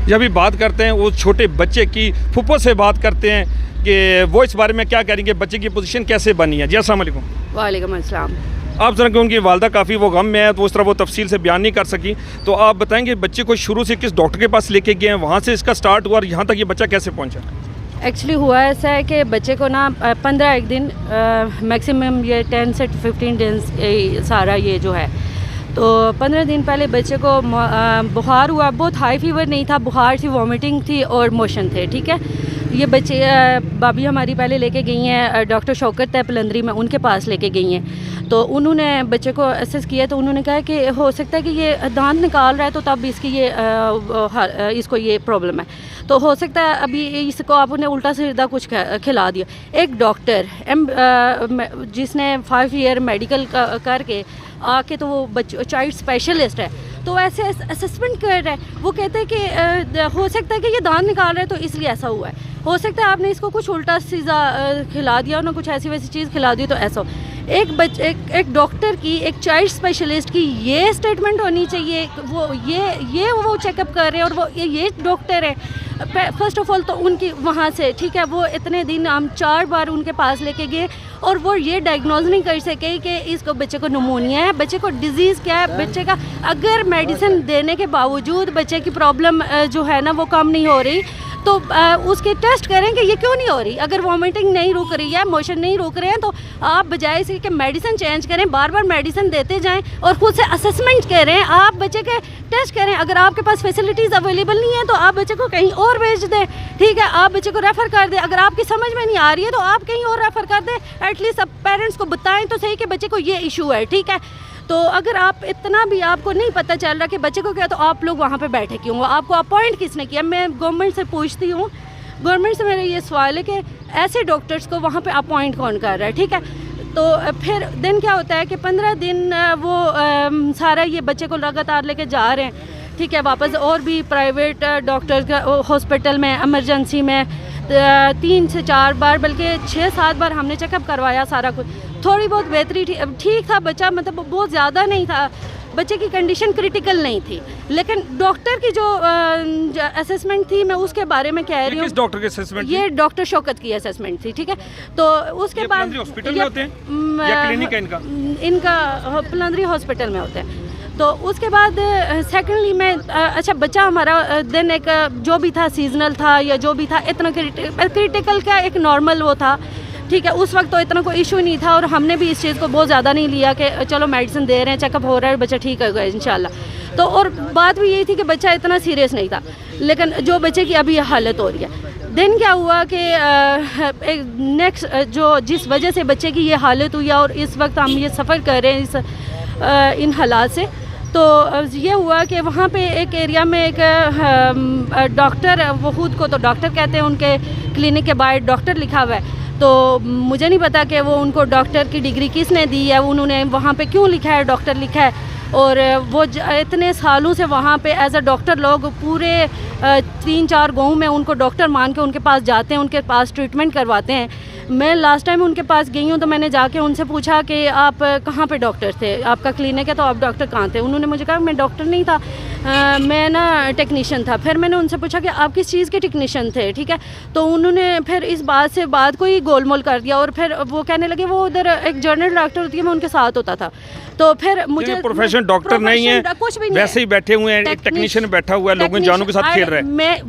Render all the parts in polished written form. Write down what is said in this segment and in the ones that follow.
जब भी बात करते हैं वो छोटे बच्चे की फुफ्फो से बात करते हैं कि वो इस बारे में क्या करेंगे, बच्चे की पोजीशन कैसे बनी है। जी अस्सलाम वालेकुम। वालेकुम अस्सलाम। आप ज़रा कि उनकी वालदा काफ़ी वो गम में है तो उस तरह वो तफसील से बयान नहीं कर सकी, तो आप बताएंगे बच्चे को शुरू से किस डॉक्टर के पास लेके गए हैं, वहाँ से इसका स्टार्ट हुआ और यहाँ तक ये बच्चा कैसे पहुँचा। एक्चुअली हुआ ऐसा है कि बच्चे को ना 15 एक दिन मैक्सिमम ये 10 से 15 दिन सारा ये जो है, तो 15 दिन पहले बच्चे को बुखार हुआ, बहुत हाई फीवर नहीं था, बुखार थी, वॉमिटिंग थी और मोशन थे। ठीक है, ये बच्चे भाभी हमारी पहले लेके गई हैं डॉक्टर शौकत है पलंदरी में, उनके पास लेके गई हैं। तो उन्होंने बच्चे को असेस किया तो उन्होंने कहा कि हो सकता है कि ये दांत निकाल रहा है तो तब इसकी ये इसको ये प्रॉब्लम है, तो हो सकता है अभी इसको आपने उल्टा सीधा कुछ खिला दिया। एक डॉक्टर जिसने 5 ईयर मेडिकल करके आके तो वो चाइल्ड स्पेशलिस्ट है, तो ऐसे असेसमेंट कर रहा है। वो कहते हैं कि हो सकता है कि ये दांत निकाल रहा है तो इसलिए ऐसा हुआ है, हो सकता है आपने इसको कुछ उल्टा सीधा खिला दिया ना, कुछ ऐसी वैसी चीज़ खिला दी तो ऐसा हो। एक डॉक्टर की, एक चाइल्ड स्पेशलिस्ट की ये स्टेटमेंट होनी चाहिए, वो चेकअप कर रहे हैं और वो ये डॉक्टर है। फर्स्ट ऑफ ऑल तो उनकी वहाँ से, ठीक है, वो इतने दिन हम 4 बार उनके पास लेके गए और वो ये डायग्नोज नहीं कर सके कि इसको बच्चे को निमोनिया है, बच्चे को डिजीज़ क्या है, बच्चे का अगर मेडिसिन देने के बावजूद बच्चे की प्रॉब्लम जो है ना वो कम नहीं हो रही, तो उसके टेस्ट करें कि ये क्यों नहीं हो रही। अगर वॉमिटिंग नहीं रुक रही है, मोशन नहीं रुक रहे हैं, तो आप बजाय इसके कि मेडिसिन चेंज करें, बार बार मेडिसिन देते जाएं और खुद से असेसमेंट करें, आप बच्चे के टेस्ट करें। अगर आपके पास फैसिलिटीज़ अवेलेबल नहीं है तो आप बच्चे को कहीं और भेज दें, ठीक है, आप बच्चे को रेफ़र कर दें। अगर आपकी समझ में नहीं आ रही है तो आप कहीं और रेफ़र कर दें। एटलीस्ट अब पेरेंट्स को बताएं तो सही कि बच्चे को ये इशू है, ठीक है। तो अगर आप इतना भी आपको नहीं पता चल रहा कि बच्चे को क्या, तो आप लोग वहाँ पे बैठे क्यों हो, आपको अपॉइंट किसने किया। मैं गवर्नमेंट से पूछती हूँ, गवर्नमेंट से मेरा ये सवाल है कि ऐसे डॉक्टर्स को वहाँ पे अपॉइंट कौन कर रहा है, ठीक है। तो फिर दिन क्या होता है कि 15 दिन वो सारा ये बच्चे को लगातार लेके जा रहे हैं, ठीक है, वापस और भी प्राइवेट डॉक्टर्स का हॉस्पिटल में, एमरजेंसी में 3 से 4 बार बल्कि 6-7 बार हमने चेकअप करवाया। सारा कुछ थोड़ी बहुत बेहतरी ठीक था, बच्चा मतलब बहुत ज़्यादा नहीं था, बच्चे की कंडीशन क्रिटिकल नहीं थी, लेकिन डॉक्टर की जो असेसमेंट थी मैं उसके बारे में कह रही हूँ। किस डॉक्टर की असेसमेंट? ये डॉक्टर शौकत की असेसमेंट थी, ठीक है। तो उसके बाद हॉस्पिटल में होते हैं या क्लिनिक है इनका पलंदरी हॉस्पिटल में होते हैं। तो उसके बाद सेकेंडली मैं अच्छा बच्चा हमारा दिन एक जो भी था सीजनल था या जो भी था, इतना क्रिटिकल का एक नॉर्मल वो था, ठीक है। उस वक्त तो इतना कोई इशू नहीं था और हमने भी इस चीज़ को बहुत ज़्यादा नहीं लिया कि चलो मेडिसिन दे रहे हैं, चेकअप हो रहा है, बच्चा ठीक होगा इंशाल्लाह। तो और बात भी यही थी कि बच्चा इतना सीरियस नहीं था, लेकिन जो बच्चे की अभी हालत हो रही है। दिन क्या हुआ कि नेक्स्ट जिस वजह से बच्चे की ये हालत हुई और इस वक्त हम ये सफ़र कर रहे हैं इन हालात से, तो ये हुआ कि वहाँ पे एक एरिया में एक डॉक्टर, वो खुद को तो डॉक्टर कहते हैं, उनके क्लिनिक के बाहर डॉक्टर लिखा हुआ है। तो मुझे नहीं पता कि वो उनको डॉक्टर की डिग्री किसने दी है, उन्होंने वहाँ पे क्यों लिखा है डॉक्टर लिखा है, और वो इतने सालों से वहाँ पे एज अ डॉक्टर लोग पूरे 3-4 गाँव में उनको डॉक्टर मान के उनके पास जाते हैं, उनके पास ट्रीटमेंट करवाते हैं। मैं लास्ट टाइम उनके पास गई हूँ तो मैंने जाके उनसे पूछा कि आप कहाँ पे डॉक्टर थे, आपका क्लिनिक है तो आप डॉक्टर कहाँ थे। उन्होंने मुझे कहा मैं डॉक्टर नहीं था, मैं ना टेक्नीशियन था। फिर मैंने उनसे पूछा कि आप किस चीज़ के टेक्नीशियन थे, ठीक है। तो उन्होंने फिर इस बात को ही गोलमोल कर दिया और फिर वो कहने लगे वो उधर एक जनरल डॉक्टर होती है, मैं उनके साथ होता था। तो फिर मुझे प्रोफेशन डॉक्टर नहीं है, कुछ भी नहीं, वैसे ही बैठे हुए हैं, एक टेक्नीशियन बैठा हुआ है, लोगों जानों के साथ खेल रहे हैं। मैं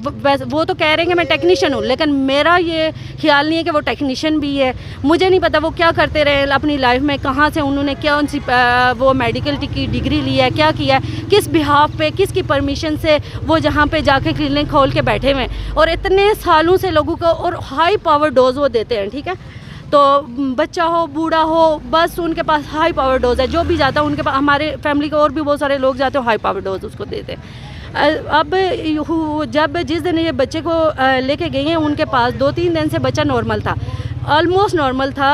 वो तो कह रहे हैं कि मैं टेक्नीशियन हूँ, लेकिन मेरा ये ख्याल नहीं है कि वो टेक्नीशियन भी है। मुझे नहीं पता वो क्या करते रहे अपनी लाइफ में, कहाँ से उन्होंने कौन सी वो मेडिकल की डिग्री ली है, क्या किया है, किस बिहाफ पे, किसकी परमिशन से वो जहाँ पे जाके क्लिनिक खोल के बैठे हुए हैं और इतने सालों से लोगों को और हाई पावर डोज वो देते हैं, ठीक है। तो बच्चा हो बूढ़ा हो, बस उनके पास हाई पावर डोज है, जो भी जाता है उनके पास, हमारे फैमिली के और भी बहुत सारे लोग जाते हैं, हाई पावर डोज उसको देते हैं। अब जब जिस दिन ये बच्चे को लेके गए हैं उनके पास 2-3 दिन से बच्चा नॉर्मल था, ऑलमोस्ट नॉर्मल था,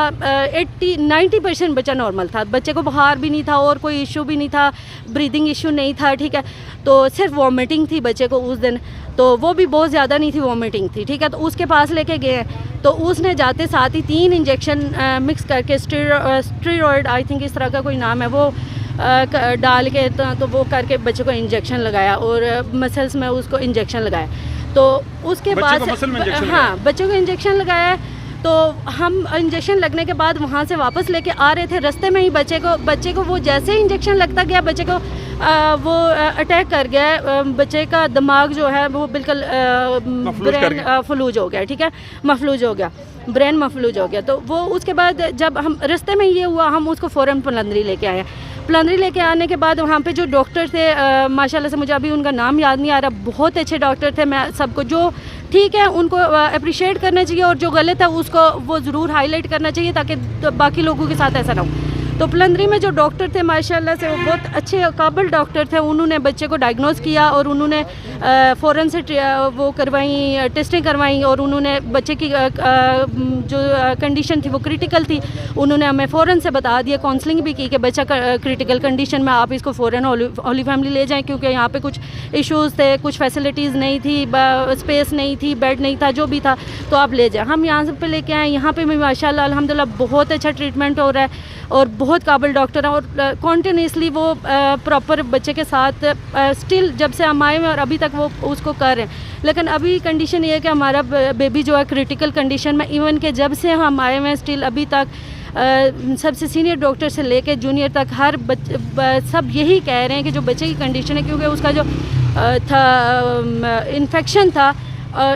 80-90% बच्चा नॉर्मल था, बच्चे को बुखार भी नहीं था और कोई इशू भी नहीं था, ब्रीदिंग इशू नहीं था, ठीक है। तो सिर्फ वॉमिटिंग थी बच्चे को उस दिन, तो वो भी बहुत ज़्यादा नहीं थी, वॉमिटिंग थी, ठीक है। तो उसके पास लेके गए तो उसने जाते साथ ही 3 इंजेक्शन मिक्स करके स्टेरॉयड आई थिंक इस तरह का कोई नाम है, वो डाल के तो वो करके बच्चे को इंजेक्शन लगाया और मसल्स में उसको इंजेक्शन लगाया। तो उसके बाद हाँ, बच्चों को इंजेक्शन लगाया। तो हम इंजेक्शन लगने के बाद वहाँ से वापस लेके आ रहे थे, रास्ते में ही बच्चे को वो जैसे ही इंजेक्शन लगता गया बच्चे को वो अटैक कर गया। बच्चे का दिमाग जो है वो बिल्कुल ब्रेन फलूज हो गया, ठीक है, मफलूज हो गया, ब्रेन मफलूज हो गया। तो वो उसके बाद जब हम रास्ते में ये हुआ, हम उसको फ़ौरन पलंदरी लेके आए। पलंदरी लेके आने के बाद वहाँ पे जो डॉक्टर थे, माशाल्लाह से मुझे अभी उनका नाम याद नहीं आ रहा, बहुत अच्छे डॉक्टर थे। मैं सबको जो ठीक है उनको अप्रिशिएट करना चाहिए और जो गलत है उसको वो ज़रूर हाईलाइट करना चाहिए ताकि बाकी लोगों के साथ ऐसा ना हो। तो पलंदरी में जो डॉक्टर थे माशाल्लाह से वो बहुत अच्छे काबिल डॉक्टर थे। उन्होंने बच्चे को डायग्नोस किया और उन्होंने फ़ौरन से वो करवाई, टेस्टिंग करवाई और उन्होंने बच्चे की जो कंडीशन थी वो क्रिटिकल थी। उन्होंने हमें फ़ौरन से बता दिया, काउंसलिंग भी की कि बच्चा क्रिटिकल कंडीशन में, आप इसको फ़ौरन होली फैमिली ले जाएं क्योंकि यहाँ पे कुछ इश्यूज़ थे, कुछ फैसिलिटीज़ नहीं थी, स्पेस नहीं थी, बेड नहीं था, जो भी था, तो आप ले जाएं। हम यहाँ पे लेके आए। यहाँ पे भी माशाल्लाह अल्हम्दुलिल्लाह बहुत अच्छा ट्रीटमेंट हो रहा है और बहुत काबिल डॉक्टर हैं और कॉन्टिन्यूसली वो प्रॉपर बच्चे के साथ स्टिल जब से हम आए हैं और अभी तक वो उसको कर रहे हैं। लेकिन अभी कंडीशन ये है कि हमारा बेबी जो है क्रिटिकल कंडीशन में, इवन के जब से हम आए हुए हैं स्टिल अभी तक सबसे सीनियर डॉक्टर से लेके जूनियर तक हर सब यही कह रहे हैं कि जो बच्चे की कंडीशन है, क्योंकि उसका जो था इन्फेक्शन था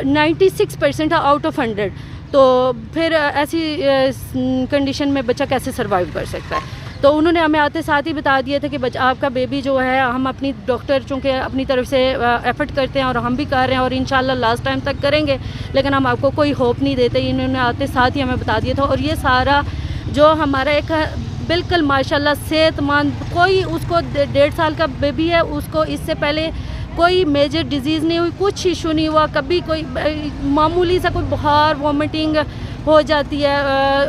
96% था आउट ऑफ 100, तो फिर ऐसी कंडीशन में बच्चा कैसे सर्वाइव कर सकता है। तो उन्होंने हमें आते साथ ही बता दिया था कि बच्चा आपका बेबी जो है, हम अपनी डॉक्टर चूँकि अपनी तरफ से एफर्ट करते हैं और हम भी कर रहे हैं और इंशाल्लाह लास्ट टाइम तक करेंगे, लेकिन हम आपको कोई होप नहीं देते। इन्होंने आते साथ ही हमें बता दिया था। और ये सारा जो हमारा एक बिल्कुल माशाल्लाह सेहतमंद, कोई उसको 1.5 साल का बेबी है, उसको इससे पहले कोई मेजर डिजीज़ नहीं हुई, कुछ इशू नहीं हुआ, कभी कोई मामूली सा कोई बुखार वॉमिटिंग हो जाती है,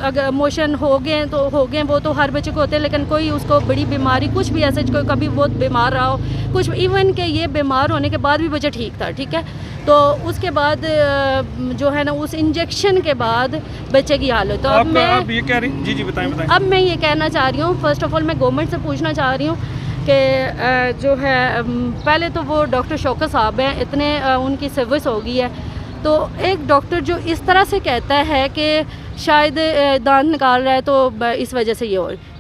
अगर मोशन हो गए तो हो गए, वो तो हर बच्चे को होते हैं, लेकिन कोई उसको बड़ी बीमारी कुछ भी ऐसे कोई कभी बहुत बीमार रहा हो कुछ, इवन के ये बीमार होने के बाद भी बच्चा ठीक था, ठीक है। तो उसके बाद जो है ना, उस इंजेक्शन के बाद बच्चे की हालत, तो अब ये कह रही, जी बताएं। अब मैं ये कहना चाह रही हूँ, फर्स्ट ऑफ ऑल मैं गवर्नमेंट से पूछना चाह रही हूँ कि जो है पहले तो वो डॉक्टर शौकत साहब हैं, इतने उनकी सर्विस हो गई है, तो एक डॉक्टर जो इस तरह से कहता है कि शायद दांत निकाल रहा है तो इस वजह से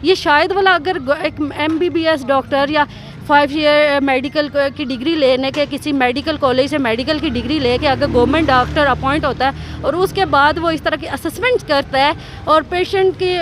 ये शायद वाला, अगर एक MBBS डॉक्टर या 5 ईयर मेडिकल की डिग्री लेने के, किसी मेडिकल कॉलेज से मेडिकल की डिग्री लेके अगर गवर्नमेंट डॉक्टर अपॉइंट होता है और उसके बाद वो इस तरह की असेसमेंट करता है और पेशेंट की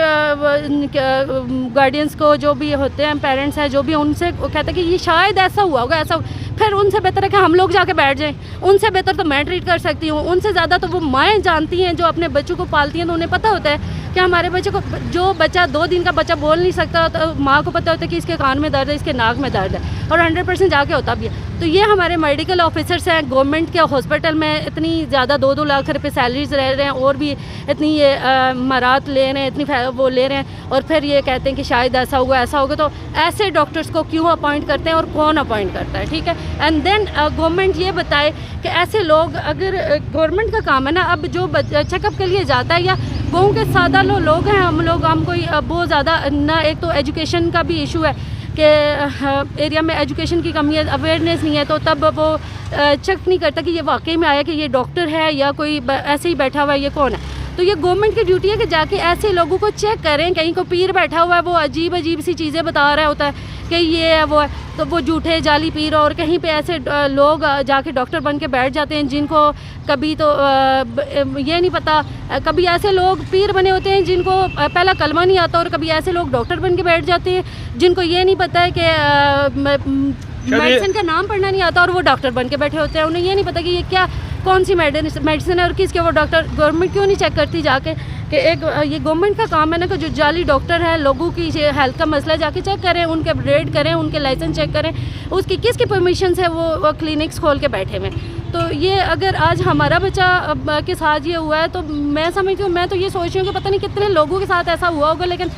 गार्डियंस को, जो भी होते हैं पेरेंट्स हैं, जो भी, उनसे कहते हैं कि ये शायद ऐसा हुआ होगा, ऐसा, फिर उनसे बेहतर है कि हम लोग जाके बैठ जाएं। उनसे बेहतर तो मैं ट्रीट कर सकती हूँ, उनसे ज़्यादा तो वो माएँ जानती हैं जो अपने बच्चों को पालती हैं, तो उन्हें पता होता है कि हमारे बच्चे को, जो बच्चा 2 दिन का बच्चा बोल नहीं सकता, तो माँ को पता होता है कि इसके कान में दर्द है, इसके नाक में दर्द है, और 100% जाके होता भी है। तो ये हमारे मेडिकल ऑफिसर्स हैं गवर्नमेंट के हॉस्पिटल में, इतनी ज़्यादा 2-2 लाख रुपए सैलरीज रह रहे हैं और भी इतनी ये मरात ले रहे हैं, इतनी वो ले रहे हैं, और फिर ये कहते हैं कि शायद ऐसा होगा ऐसा होगा। तो ऐसे डॉक्टर्स को क्यों अपॉइंट करते हैं और कौन अपॉइंट करता है, ठीक है। एंड देन गवर्नमेंट ये बताए कि ऐसे लोग, अगर गवर्नमेंट का काम है ना, अब जो चेकअप के लिए जाता है, या गाँव के सादा लोग हैं हम कोई बहुत ज़्यादा ना, एक तो एजुकेशन का भी इशू है कि एरिया में एजुकेशन की कमी है, अवेयरनेस नहीं है, तो तब वो चेक नहीं करता कि ये वाकई में आया कि ये डॉक्टर है या कोई ऐसे ही बैठा हुआ है, ये कौन है। तो ये गवर्नमेंट की ड्यूटी है कि जाके ऐसे लोगों को चेक करें। कहीं को पीर बैठा हुआ है, वो अजीब सी चीज़ें बता रहा होता है कि ये है वो है, तो वो झूठे जाली पीर, और कहीं पे ऐसे लोग जाके डॉक्टर बन के बैठ जाते हैं जिनको कभी तो ये नहीं पता, कभी ऐसे लोग पीर बने होते हैं जिनको पहला कलमा नहीं आता, और कभी ऐसे लोग डॉक्टर बन के बैठ जाते हैं जिनको ये नहीं पता है कि मेडिसिन का नाम पढ़ना नहीं आता, और वो डॉक्टर बन के बैठे होते हैं। उन्हें ये नहीं पता कि ये क्या, कौन सी मेडिसिन है और किसके वो डॉक्टर। गवर्नमेंट क्यों नहीं चेक करती जाके कि एक ये गवर्नमेंट का काम है ना कि जो जाली डॉक्टर है, लोगों की हेल्थ का मसला जाके चेक करें, उनके रेड करें, उनके लाइसेंस चेक करें, उसकी किसकी परमिशन से वो क्लिनिक्स खोल के बैठे हुए। तो ये अगर आज हमारा बच्चा के साथ ये हुआ है, तो मैं समझती हूँ, मैं तो ये सोच रही हूँ कि पता नहीं कितने लोगों के साथ ऐसा हुआ होगा, लेकिन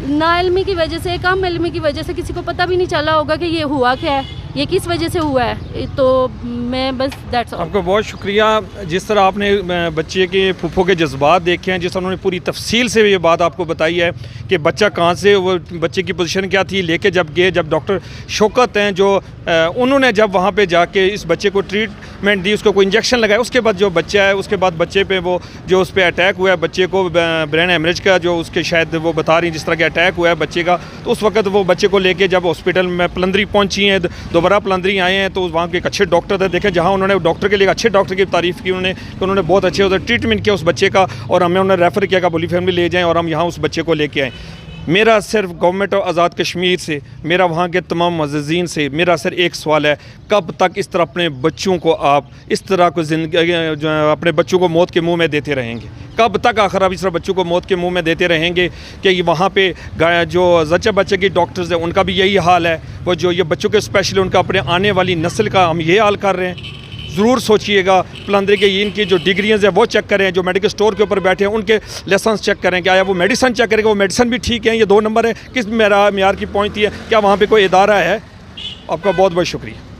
नाइल्मी की वजह से, कम इल्मी की वजह से किसी को पता भी नहीं चला होगा कि ये हुआ क्या है, ये किस वजह से हुआ है, तो मैं बस दैट्स ऑल। आपका बहुत शुक्रिया। जिस तरह आपने बच्चे के फूफो के जज्बात देखे हैं, जिस तरह उन्होंने पूरी तफसील से ये बात आपको बताई है कि बच्चा कहाँ से, वो बच्चे की पोजीशन क्या थी, लेके जब गए, जब डॉक्टर शौकत हैं जो उन्होंने जब वहाँ पे जाके इस बच्चे को ट्रीटमेंट दी, उसको कोई इंजेक्शन लगाया, उसके बाद जो बच्चा है, उसके बाद बच्चे पे वो जो उस पर अटैक हुआ है, बच्चे को ब्रेन हेमरेज का जो उसके शायद वो बता रही जिस तरह का अटैक हुआ है बच्चे का, तो उस वक्त वो बच्चे को लेके जब हॉस्पिटल में पलंदरी पहुँची हैं, दोबारा पलंदरी आए हैं, तो वहाँ के एक अच्छे डॉक्टर थे, देखें जहाँ उन्होंने डॉक्टर के लिए अच्छे डॉक्टर की तारीफ़ की उन्होंने बहुत अच्छे उधर ट्रीटमेंट किया उस बच्चे का, और हमें उन्होंने रेफ़र किया कि बोली फैमिली ले जाएँ और हम यहाँ उस बच्चे को लेके आएँ। मेरा सिर्फ गवर्नमेंट ऑफ आज़ाद कश्मीर से, मेरा वहाँ के तमाम मुअज़्ज़िज़ीन से मेरा सिर्फ एक सवाल है, कब तक इस तरह अपने बच्चों को आप इस तरह को जो अपने बच्चों को मौत के मुंह में देते रहेंगे? कब तक आखिर आप इस तरह बच्चों को मौत के मुंह में देते रहेंगे कि वहाँ पे जो जच्चा बच्चे की डॉक्टर्स हैं उनका भी यही हाल है, वो जो ये बच्चों के स्पेशली उनका अपने आने वाली नस्ल का हम ये हाल कर रहे हैं। ज़रूर सोचिएगा, पलंदरी के इनकी जो डिग्रियाँ हैं वो चेक करें, जो मेडिकल स्टोर के ऊपर बैठे हैं उनके लाइसेंस चेक करें कि आया वो मेडिसिन चेक करें कि वो मेडिसिन भी ठीक है, ये 2 नंबर है, किस मेयार की पहुँचती है, क्या वहाँ पे कोई इदारा है? आपका बहुत बहुत शुक्रिया।